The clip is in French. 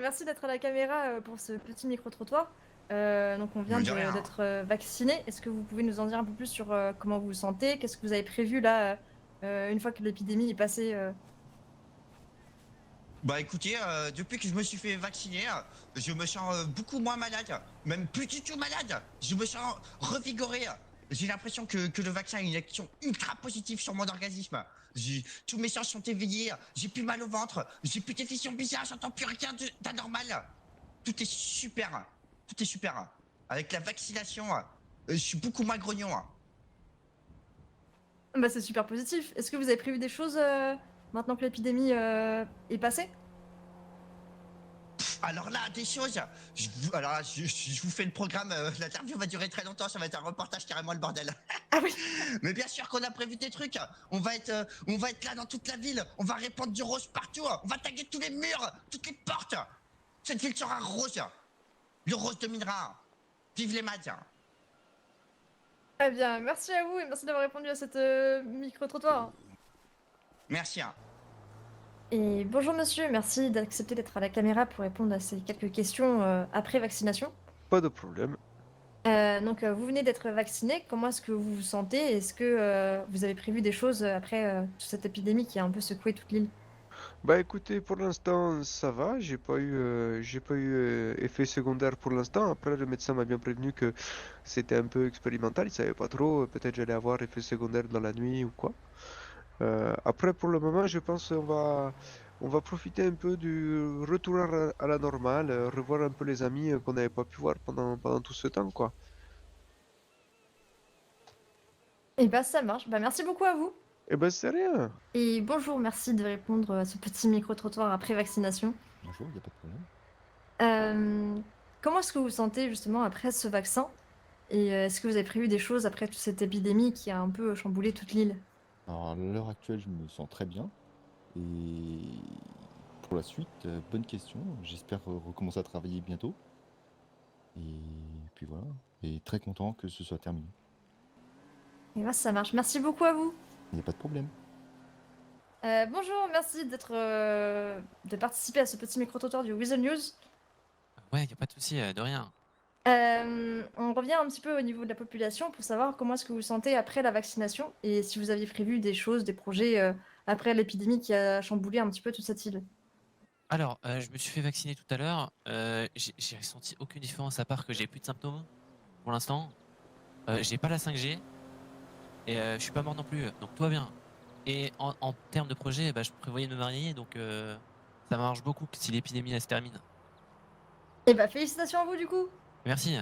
merci d'être à la caméra pour ce petit micro-trottoir. Donc on vient Mais de rien. d'être vacciné. Est-ce que vous pouvez nous en dire un peu plus sur comment vous vous sentez? Qu'est-ce que vous avez prévu là, une fois que l'épidémie est passée Bah écoutez, depuis que je me suis fait vacciner, je me sens beaucoup moins malade, même plus du tout malade. Je me sens revigoré. J'ai l'impression que le vaccin a une action ultra positive sur mon organisme. Tous mes sens sont éveillés, j'ai plus mal au ventre, j'ai plus d'effusions bizarres, j'entends plus rien d'anormal. Tout est super, tout est super. Avec la vaccination, je suis beaucoup moins grognon. Bah c'est super positif. Est-ce que vous avez prévu des choses maintenant que l'épidémie est passée? Alors là, des choses. Alors là, je vous fais le programme. L'interview va durer très longtemps. Ça va être un reportage carrément le bordel. Ah oui. Mais bien sûr qu'on a prévu des trucs. On va être là dans toute la ville. On va répandre du rose partout. On va taguer tous les murs, toutes les portes. Cette ville sera rose. Le rose dominera. Vive les maths. Eh bien, merci à vous et merci d'avoir répondu à cette micro-trottoir. Merci. Et bonjour monsieur, merci d'accepter d'être à la caméra pour répondre à ces quelques questions après vaccination. Pas de problème. Vous venez d'être vacciné, comment est-ce que vous vous sentez? Est-ce que vous avez prévu des choses après toute cette épidémie qui a un peu secoué toute l'île? Bah écoutez, pour l'instant ça va, j'ai pas eu effet secondaire pour l'instant. Après le médecin m'a bien prévenu que c'était un peu expérimental, il savait pas trop, peut-être j'allais avoir effet secondaire dans la nuit ou quoi. Après pour le moment je pense on va profiter un peu du retour à la normale, revoir un peu les amis qu'on n'avait pas pu voir pendant tout ce temps quoi. Eh bah ça marche, bah merci beaucoup à vous. Eh ben c'est rien. Et bonjour, merci de répondre à ce petit micro-trottoir après vaccination. Bonjour, il n'y a pas de problème. Euh, Comment est-ce que vous vous sentez justement après ce vaccin? Et est-ce que vous avez prévu des choses après toute cette épidémie qui a un peu chamboulé toute l'île? Alors, à l'heure actuelle, je me sens très bien. Et pour la suite, bonne question. J'espère recommencer à travailler bientôt. Et puis voilà. Et très content que ce soit terminé. Et bah ça marche, merci beaucoup à vous. Il n'y a pas de problème. Bonjour, merci de participer à ce petit micro-trottoir du Weasel News. Ouais, y a pas de souci, de rien. On revient un petit peu au niveau de la population pour savoir comment est-ce que vous vous sentez après la vaccination et si vous aviez prévu des choses, des projets après l'épidémie qui a chamboulé un petit peu toute cette île. Alors, je me suis fait vacciner tout à l'heure. J'ai ressenti aucune différence à part que j'ai plus de symptômes pour l'instant. J'ai pas la 5G et je suis pas mort non plus, donc tout va bien. Et en termes de projet, bah, je prévoyais de me marier, donc ça m'arrange beaucoup si l'épidémie elle se termine. Et bah félicitations à vous du coup. Merci.